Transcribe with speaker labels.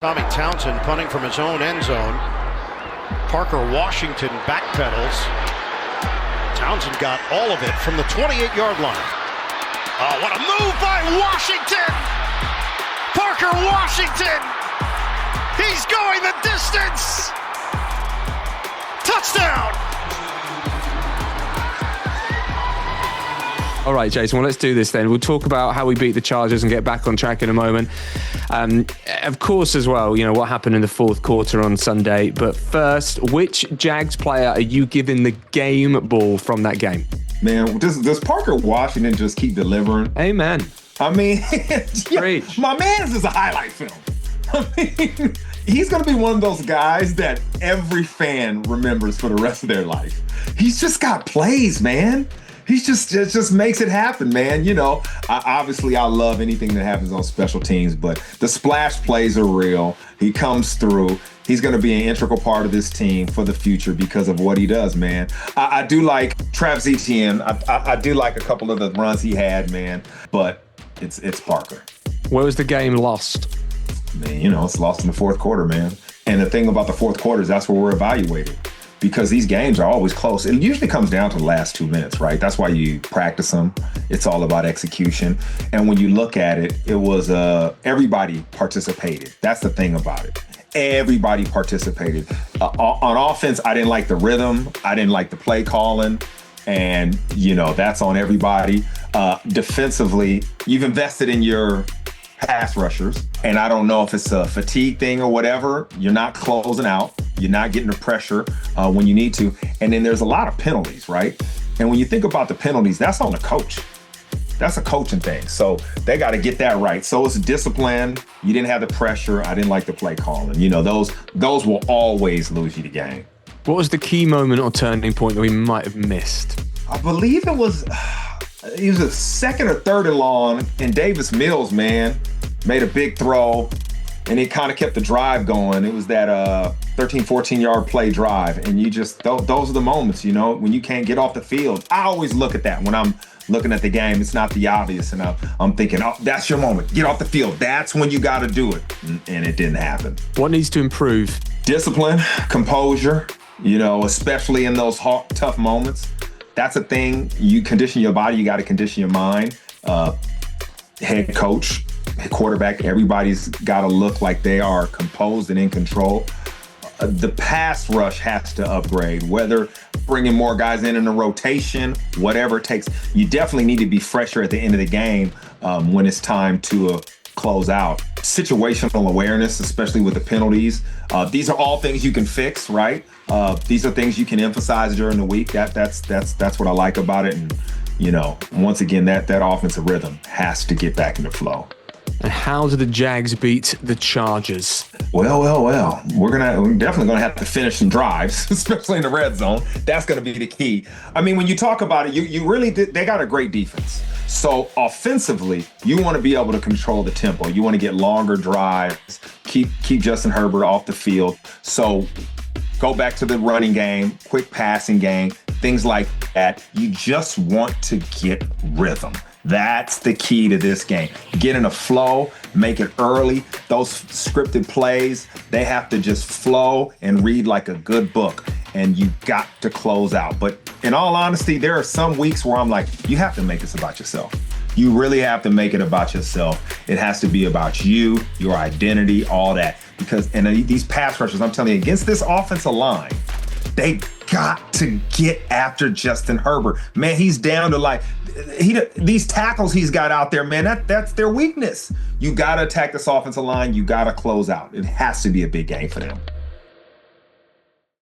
Speaker 1: Tommy Townsend punting from his own end zone. Parker Washington backpedals. Townsend got all of it from the 28-yard line. Oh, what a move by Washington! Parker Washington! He's going the distance! Touchdown!
Speaker 2: All right, Jason, well, let's do this then. We'll talk about how we beat the Chargers and get back on track in a moment. Of course, as well, you know, what happened in the fourth quarter on Sunday. But first, which Jags player are you giving the game ball from that game?
Speaker 3: Man, does Parker Washington just keep delivering?
Speaker 2: Amen.
Speaker 3: I mean,
Speaker 2: yeah,
Speaker 3: my man's is a highlight film. I mean, he's going to be one of those guys that every fan remembers for the rest of their life. He's just got plays, man. He's just makes it happen, man. You know, I love anything that happens on special teams, but the splash plays are real. He comes through. He's going to be an integral part of this team for the future because of what he does, man. I do like Travis Etienne. I do like a couple of the runs he had, man, but it's Parker.
Speaker 2: Where was the game lost?
Speaker 3: Man, you know, it's lost in the fourth quarter, man. And the thing about the fourth quarter is that's where we're evaluated. Because these games are always close. It usually comes down to the last 2 minutes, right? That's why you practice them. It's all about execution. And when you look at it, it was everybody participated. That's the thing about it. Everybody participated. On offense, I didn't like the rhythm. I didn't like the play calling. And, you know, that's on everybody. Defensively, you've invested in your pass rushers. And I don't know if it's a fatigue thing or whatever. You're not closing out. You're not getting the pressure when you need to. And then there's a lot of penalties, right? And when you think about the penalties, that's on the coach. That's a coaching thing. So they got to get that right. So it's discipline. You didn't have the pressure. I didn't like the play calling. You know, those will always lose you the game.
Speaker 2: What was the key moment or turning point that we might have missed?
Speaker 3: I believe it was a second or third and long, and Davis Mills, man, made a big throw. And it kind of kept the drive going. It was that 13, 14-yard play drive. And you just, those are the moments, you know, when you can't get off the field. I always look at that when I'm looking at the game. It's not the obvious. And I'm thinking, oh, that's your moment. Get off the field. That's when you got to do it. And it didn't happen.
Speaker 2: What needs to improve?
Speaker 3: Discipline, composure, you know, especially in those tough moments. That's a thing. You condition your body. You got to condition your mind. Head coach, quarterback, everybody's got to look like they are composed and in control. The pass rush has to upgrade, whether bringing more guys in a rotation, whatever it takes. You definitely need to be fresher at the end of the game when it's time to close out. Situational awareness, especially with the penalties. These are all things you can fix, right? These are things you can emphasize during the week. That's what I like about it. And, you know, once again, that offensive rhythm has to get back into flow.
Speaker 2: And how do the Jags beat the Chargers?
Speaker 3: Well. We're definitely gonna have to finish some drives, especially in the red zone. That's gonna be the key. I mean, when you talk about it, you really they got a great defense. So offensively, you want to be able to control the tempo. You want to get longer drives, keep Justin Herbert off the field. So go back to the running game, quick passing game, things like that. You just want to get rhythm. That's the key to this game. Get in a flow, make it early. Those scripted plays, they have to just flow and read like a good book. And you got to close out. But in all honesty, there are some weeks where I'm like, you have to make this about yourself. You really have to make it about yourself. It has to be about you, your identity, all that. Because these pass rushers, I'm telling you, against this offensive line, they got to get after Justin Herbert. Man, he's down to these tackles he's got out there, man, that's their weakness. You got to attack this offensive line. You got to close out. It has to be a big game for them.